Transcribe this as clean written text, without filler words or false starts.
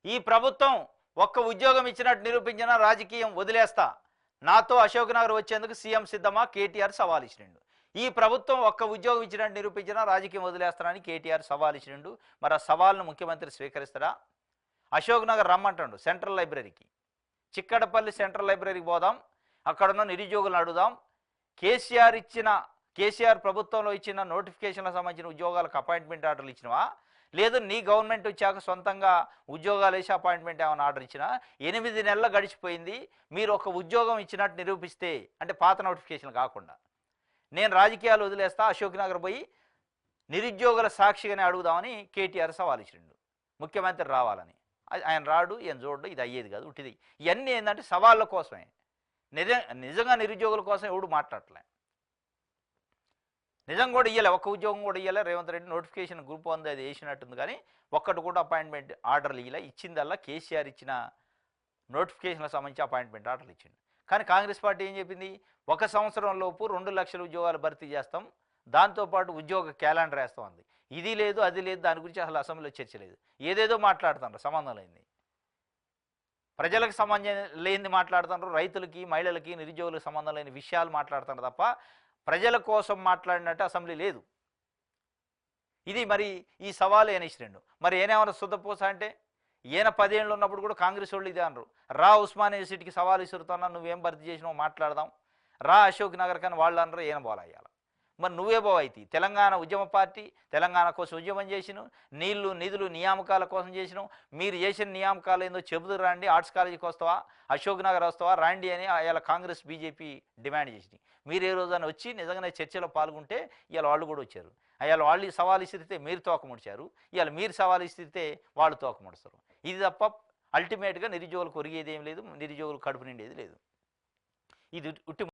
ఈ ప్రభుత్వం ఒక్క ఉద్యోగం ఇచ్చినట్టు నిరూపించిన రాజకీయం వదిలేస్తా, నాతో అశోక్ నగర్ వచ్చేందుకు సీఎం సిద్ధమా కేటీఆర్ సవాల్ ఇచ్చినండు. ఈ ప్రభుత్వం ఒక్క ఉద్యోగం ఇచ్చినట్టు నిరూపించినా రాజకీయం వదిలేస్తానని కేటీఆర్ సవాల్ ఇచ్చినండు. మరి ఆ సవాల్ను ముఖ్యమంత్రి స్వీకరిస్తాడా? అశోక్ నగర్ రమ్మంటాడు సెంట్రల్ లైబ్రరీకి, చిక్కడపల్లి సెంట్రల్ లైబ్రరీకి పోదాం, అక్కడున్న నిరుద్యోగులను అడుగుదాం. కేసీఆర్ ప్రభుత్వంలో ఇచ్చిన నోటిఫికేషన్లకు సంబంధించిన ఉద్యోగాలకు అపాయింట్మెంట్ ఆర్డర్లు ఇచ్చినవా, లేదు నీ గవర్నమెంట్ వచ్చాక సొంతంగా ఉద్యోగాలు వేసి అపాయింట్మెంట్ ఏమైనా ఆర్డర్ ఇచ్చినా? 8 నెలలు గడిచిపోయింది, మీరు ఒక ఉద్యోగం ఇచ్చినట్టు నిరూపిస్తే, అంటే పాత నోటిఫికేషన్ కాకుండా, నేను రాజకీయాలు వదిలేస్తా, అశోక్ నగర్ పోయి నిరుద్యోగుల సాక్షిగానే అడుగుదామని కేటీఆర్ సవాల్ ఇచ్చిండు. ముఖ్యమంత్రి రావాలని. ఆయన రాడు, ఈయన చూడు, ఇది అయ్యేది కాదు, ఉట్టిది. ఇవన్నీ ఏంటంటే సవాళ్ళ కోసమే. నిజంగా నిరుద్యోగుల కోసం ఎవడు మాట్లాడలే. నిజం కూడా ఇయ్యలే, ఒక్క ఉద్యోగం కూడా ఇయ్యలే. రేవంత్ రెడ్డి నోటిఫికేషన్ గ్రూప్ 1 అది వేసినట్టుంది, కానీ ఒక్కటి కూడా అపాయింట్మెంట్ ఆర్డర్లు ఇయ్యలే. ఇచ్చిందల్లా కేసీఆర్ ఇచ్చిన నోటిఫికేషన్లకు సంబంధించి అపాయింట్మెంట్ ఆర్డర్లు ఇచ్చింది. కానీ కాంగ్రెస్ పార్టీ ఏం చెప్పింది? 1 సంవత్సరం లోపు 2 లక్షల ఉద్యోగాలు భర్తీ చేస్తాం, దాంతోపాటు ఉద్యోగ క్యాలెండర్ వేస్తాం అంది. ఇది లేదు, అది లేదు, దాని గురించి అసలు అసెంబ్లీలో చర్చ లేదు. ఏదేదో మాట్లాడుతున్నారు, సంబంధం లేనిది, ప్రజలకు సంబంధం లేనిది మాట్లాడుతున్నారు. రైతులకి, మహిళలకి, నిరుద్యోగులకు సంబంధం లేని విషయాలు మాట్లాడుతున్నారు తప్ప ప్రజల కోసం మాట్లాడినట్టు అసెంబ్లీ లేదు. ఇది మరి ఈ సవాలు ఈయన ఇచ్చిరండు. మరి ఏనేమన్నా శుద్ధపోస అంటే, ఈయన 10 ఏళ్ళు ఉన్నప్పుడు కూడా కాంగ్రెస్ వాళ్ళు ఇదే అన్నారు, రా ఉస్మానియా యూనివర్సిటీకి సవాలు ఇస్తున్నా, నువ్వేం భర్తీ చేసినావు మాట్లాడదాం, రా అశోక్ నగర్ కానీ వాళ్ళు అన్నారు, ఈయన బోలయ్యాల. మరి నువ్వే పోవైతే తెలంగాణ ఉద్యమ పార్టీ, తెలంగాణ కోసం ఉద్యమం చేసినావు, నీళ్లు నిధులు నియామకాల కోసం చేసినావు. మీరు చేసిన నియామకాలు ఏందో చెబుతూ రండి, ఆర్ట్స్ కాలేజీకి వస్తావా, అశోక్ నగర్ వస్తావా, రాండి అని ఇలా కాంగ్రెస్ బీజేపీ డిమాండ్ చేసినాయి. మీరు ఏ రోజైనా వచ్చి నిజంగానే చర్చలో పాల్గొంటే ఇవాళ వాళ్ళు కూడా వచ్చారు. ఇవాళ వాళ్ళు సవాలు ఇస్తే మీరు తోకముడిచారు, ఇవాళ మీరు సవాలు ఇస్తే వాళ్ళు తోకముడుస్తారు. ఇది తప్ప అల్టిమేట్గా నిరుద్యోగులకు ఒరిగేది ఏం లేదు, నిరుద్యోగులు కడుపు నిండేది లేదు. ఇది ఉట్టి